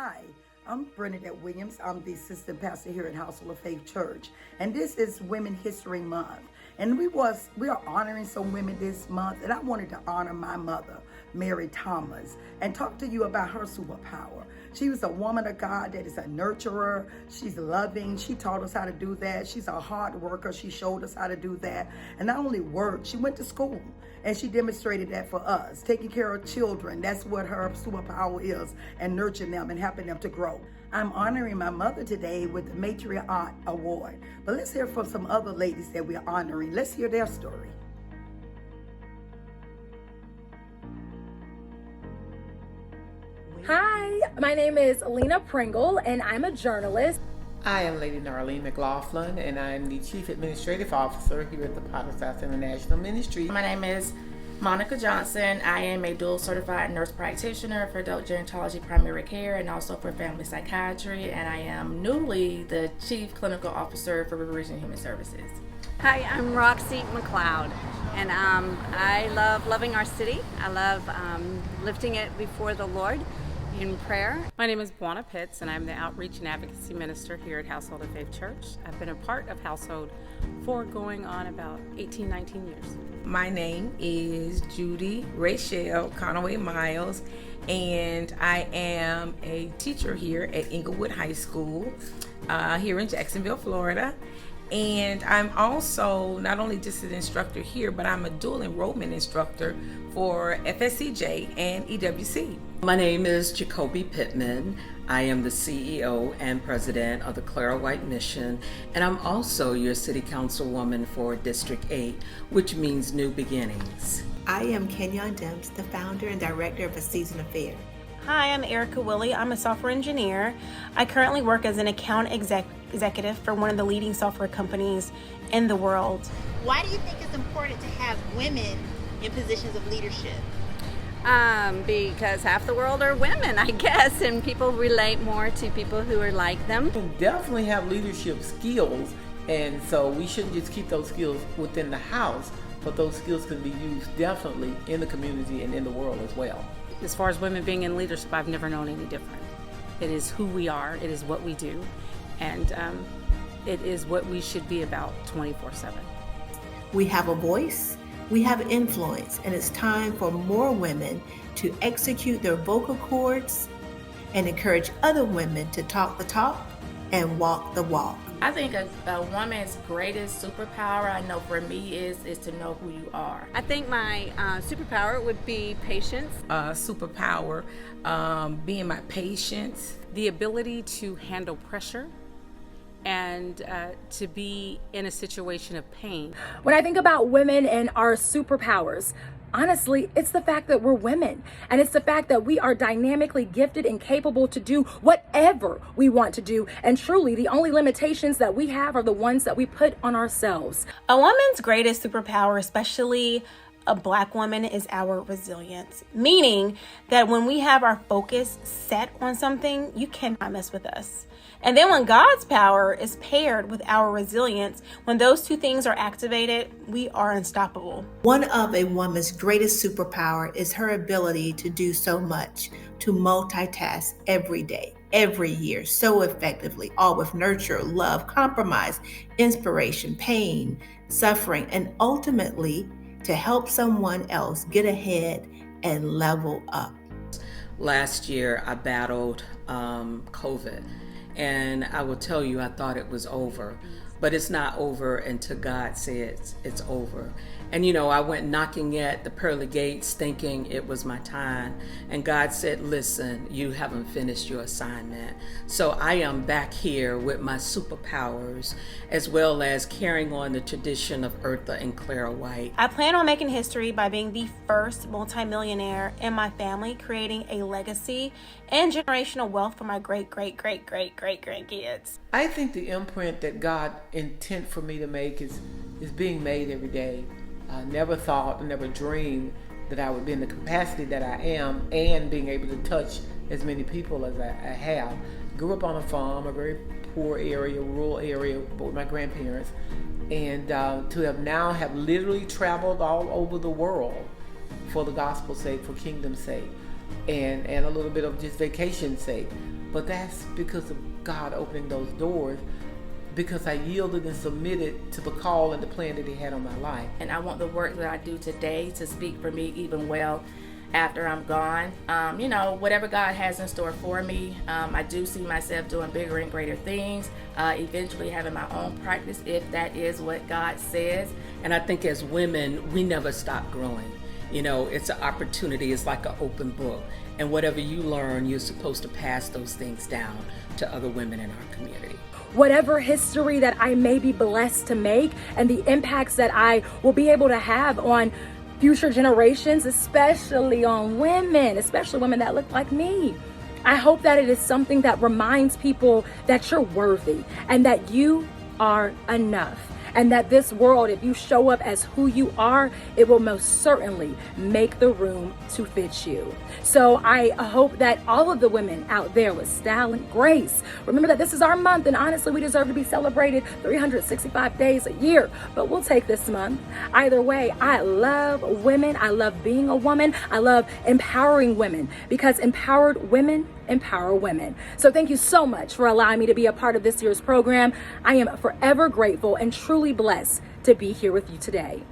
Hi, I'm Bernadette Williams. I'm the assistant pastor here at Household of Faith Church, and this is Women History Month. And we are honoring some women this month, and I wanted to honor my mother, Mary Thomas, and talk to you about her superpower. She was a woman of God that is a nurturer. She's loving. She taught us how to do that. She's a hard worker. She showed us how to do that. And not only worked, she went to school, and she demonstrated that for us. Taking care of children, that's what her superpower is, and nurturing them and helping them to grow. I'm honoring my mother today with the Matriarch Award. But let's hear from some other ladies that we're honoring. Let's hear their story. Hi, my name is Lena Pringle, and I'm a journalist. I am Lady Narlene McLaughlin, and I'm the Chief Administrative Officer here at the Potter South International Ministry. My name is Monica Johnson. I am a dual certified nurse practitioner for adult gerontology primary care and also for family psychiatry, and I am newly the Chief Clinical Officer for River Region Human Services. Hi, I'm Roxy McLeod, and I love loving our city. I love lifting it before the Lord in prayer. My name is Buana Pitts, and I'm the Outreach and Advocacy Minister here at Household of Faith Church. I've been a part of Household for going on about 18, 19 years. My name is Judy Myles, and I am a teacher here at Inglewood High School here in Jacksonville, Florida. And I'm also not only just an instructor here, but I'm a dual enrollment instructor for FSCJ and EWC. My name is JuCoby Pittman. I am the CEO and president of the Clara White Mission, and I'm also your city councilwoman for District 8, which means new beginnings. I am Kenyonn Demps, the founder and director of A Season Affair. Hi, I'm Erica Willie. I'm a software engineer. I currently work as an account executive for one of the leading software companies in the world. Why do you think it's important to have women in positions of leadership? Because half the world are women, I guess, and people relate more to people who are like them. We definitely have leadership skills, and so we shouldn't just keep those skills within the house, but those skills can be used definitely in the community and in the world as well. As far as women being in leadership, I've never known any different. It is who we are, it is what we do, and it is what we should be about 24/7. We have a voice, we have influence, and it's time for more women to execute their vocal cords and encourage other women to talk the talk and walk the walk. I think a woman's greatest superpower, I know for me, is to know who you are. I think my superpower would be patience. Superpower being my patience. The ability to handle pressure and to be in a situation of pain. When I think about women and our superpowers, honestly, it's the fact that we're women, and it's the fact that we are dynamically gifted and capable to do whatever we want to do, and truly the only limitations that we have are the ones that we put on ourselves. A woman's greatest superpower, especially a Black woman, is our resilience, meaning that when we have our focus set on something, you cannot mess with us. And then when God's power is paired with our resilience, when those two things are activated, we are unstoppable. One of a woman's greatest superpower is her ability to do so much, to multitask every day, every year, so effectively, all with nurture, love, compromise, inspiration, pain, suffering, and ultimately to help someone else get ahead and level up. Last year, I battled COVID. And I will tell you, I thought it was over, but it's not over until God says it's over. And I went knocking at the pearly gates thinking it was my time. And God said, listen, you haven't finished your assignment. So I am back here with my superpowers, as well as carrying on the tradition of Eartha and Clara White. I plan on making history by being the first multimillionaire in my family, creating a legacy and generational wealth for my great-great-great-great-great-great-kids. I think the imprint that God intended for me to make is being made every day. I never thought, never dreamed that I would be in the capacity that I am and being able to touch as many people as I have. Grew up on a farm, a very poor area, rural area, with my grandparents, and to have literally traveled all over the world for the gospel's sake, for kingdom's sake, and a little bit of just vacation's sake. but that's because of God opening those doors, because I yielded and submitted to the call and the plan that he had on my life. And I want the work that I do today to speak for me even well after I'm gone. Whatever God has in store for me, I do see myself doing bigger and greater things, eventually having my own practice if that is what God says. And I think as women, we never stop growing. It's an opportunity. It's like an open book. And whatever you learn, you're supposed to pass those things down to other women in our community. Whatever history that I may be blessed to make and the impacts that I will be able to have on future generations, especially on women, especially women that look like me. I hope that it is something that reminds people that you're worthy and that you are enough. And that this world, if you show up as who you are, it will most certainly make the room to fit you. So I hope that all of the women out there with style and grace, remember that this is our month, and honestly, we deserve to be celebrated 365 days a year, but we'll take this month. Either way, I love women. I love being a woman. I love empowering women, because empowered women empower women. So thank you so much for allowing me to be a part of this year's program. I am forever grateful and truly blessed to be here with you today.